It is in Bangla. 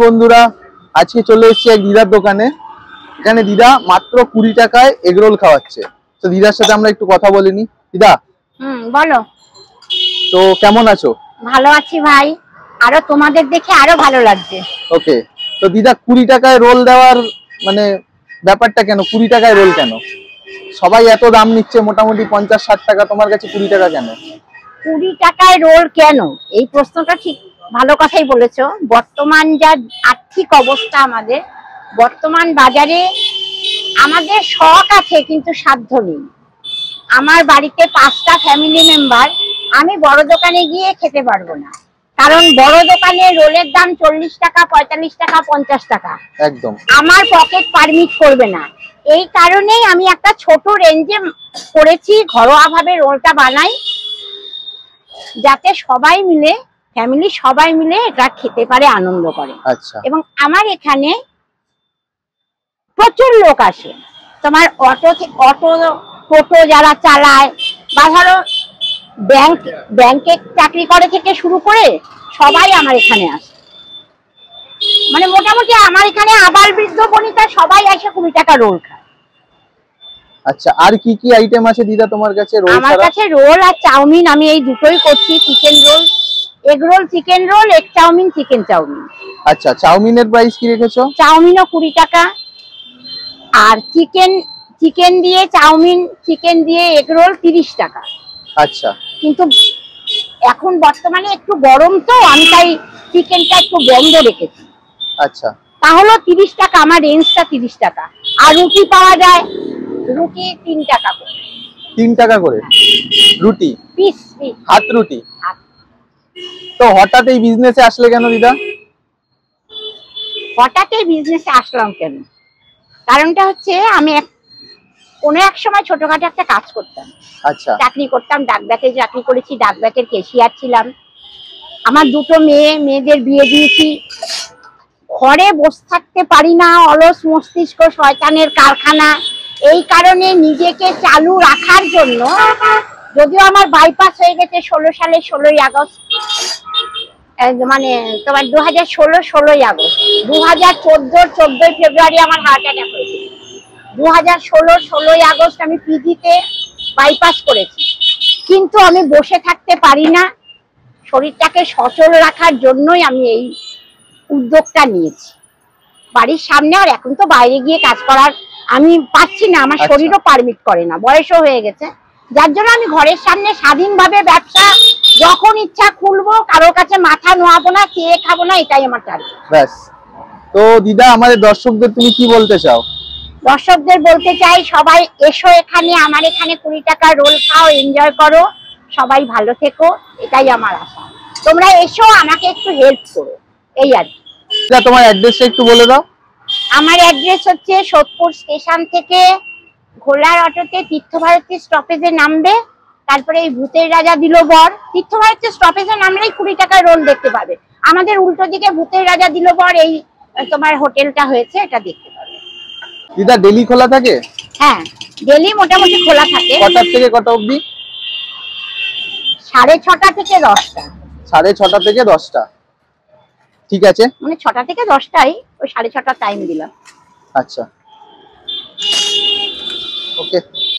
বন্ধুরা, আজকে চলে এসেছি এক দিদার দোকানে। এখানে দিদা মাত্র 20 টাকায় এগরোল খাওয়াচ্ছে। তো দিদার সাথে আমরা একটু কথা বলে নি। দিদা, বলো। তো কেমন আছো? ভালো আছি ভাই, আরো তোমাদের দেখে আরো ভালো লাগছে। ওকে, তো দিদা 20 টাকায় রোল দেওয়ার মানে ব্যাপারটা কেন? 20 টাকায় রোল কেন? সবাই এত দাম নিচ্ছে, মোটামুটি 50-60 টাকা, তোমার কাছে 20 টাকা কেন? 20 টাকায় রোল কেন, এই প্রশ্নটা ঠিক ভালো কথাই বলেছো। বর্তমান যা আর্থিক অবস্থা আমাদের, বর্তমান বাজারে আমাদের শখ আছে কিন্তু সাধ্য নেই। আমার বাড়িতে 5টা ফ্যামিলি মেম্বার, আমি বড় দোকানে গিয়ে খেতে পারবো না, কারণ বড় দোকানে রোলের দাম 40 টাকা, 45 টাকা, 50 টাকা। একদম আমার পকেট পারমিট করবে না। এই কারণেই আমি একটা ছোট রেঞ্জে করেছি, ঘরোয়া ভাবে রোলটা বানাই, যাতে সবাই মিলে, ফ্যামিলি সবাই মিলে এটা খেতে পারে, আনন্দ করে। আচ্ছা। এবং আমার এখানে প্রচুর লোক আসে, তোমার অটো টোটো যারা চালায়, বা ধরো ব্যাংকে চাকরি করে থেকে শুরু করে সবাই আমার এখানে আসে। মানে মোটামুটি আমার এখানে আবাল বৃদ্ধ বনিতা সবাই এসে 20 টাকা রোল খায়। আচ্ছা, আর কি কি আইটেম আছে দিদা তোমার কাছে? রোল আমার কাছে রোল আর চাউমিন, আমি এই দুটোই করছি। Chicken roll, egg roll, chicken roll, egg chowmein, chicken chowmein. আচ্ছা, চাউমিনের প্রাইস কি রেখেছো? চাউমিনও 20 টাকা, আর চিকেন দিয়ে চাউমিন, চিকেন দিয়ে এগ রোল 30 টাকা। আচ্ছা, কিন্তু এখন বর্তমানে একটু গরম, তো আমি তাই চিকেনটা একটু বন্ধ রেখেছি। আচ্ছা, তাহলে 30 টাকা, আমার রেঞ্জটা 30 টাকা। আর রুটি পাওয়া যায়, রুটি 3 টাকা করে। 3 টাকা করে রুটি, পিস হাত রুটি। তো হঠাৎ এই বিজনেসে আসলে কেন দিদা? হঠাৎ এই বিজনেসে আসলাম কেন, কারণটা হচ্ছে আমি কোনো এক সময় ছোটখাটো একটা কাজ করতাম। আচ্ছা, চাকরি করতাম, ডাকব্যাংকে চাকরি করেছি, ডাকব্যাংকের ক্যাশিয়ার ছিলাম। আমার দুটো মেয়েদের বিয়ে দিয়েছি। ঘরে বসে থাকতে পারি না, অলস মস্তিষ্ক শয়তানের কারখানা। এই কারণে নিজেকে চালু রাখার জন্য, যদিও আমার বাইপাস হয়ে গেছে 16 সালে 16ই আগস্ট, মানে তোমার 2016 16ই আগস্ট, 2014 14ই ফেব্রুয়ারি আমার হার্ট অ্যাটাক হয়েছে। 2016 16ই আগস্ট আমি পিজিতে বাইপাস করেছি। কিন্তু আমি বসে থাকতে পারি না, শরীরটাকে সচল রাখার জন্যই আমি এই উদ্যোগটা নিয়েছি বাড়ির সামনে। আর এখন তো বাইরে গিয়ে কাজ করার আমি পাচ্ছি না, আমার শরীরও পারমিট করে না, বয়সও হয়ে গেছে, যার জন্য আমি ঘরের সামনে স্বাধীনভাবে ব্যবসা যখন ইচ্ছা খুলবো, কারোর কাছে মাথা নোয়াবো না, খেয়ে খাবো না, এটাই আমার টার্গেট। ব্যাস। তো দিদা, আমাদের দর্শকদের তুমি কি বলতে চাও? দর্শকদের বলতে চাই, সবাই এসো এখানে, আমার এখানে 20 টাকা রোল খাও, এনজয় করো, সবাই ভালো থেকো, এটাই আমার আশা। তোমরা এসো, আমাকে একটু হেল্প করো, এই আর কি। তোমার অ্যাড্রেসটা একটু বলে দাও। আমার অ্যাড্রেস হচ্ছে সোদপুর স্টেশন থেকে ঘোলার অটোতে তীর্থভারতী স্টপেজে নামবে, তারপরে এই ভূতের রাজা দিল বর, তীর্থভারতী স্টপেজে নামলেই 20 টাকার রোল দেখতে পাবে। আমাদের উল্টো দিকে ভূতের রাজা দিল বর, এই তোমার হোটেলটা হয়েছে, এটা দেখতে পাবে। দিদা, ডেলি খোলা থাকে? হ্যাঁ, ডেলি মোটামুটি খোলা থাকে। কটার থেকে কটা অবধি? 6:30 থেকে 10টা। 6:30 থেকে 10টা, ঠিক আছে। মানে 6টা থেকে 10টাই, ওই 6:30 টাইম দিলাম। আচ্ছা, ওকে।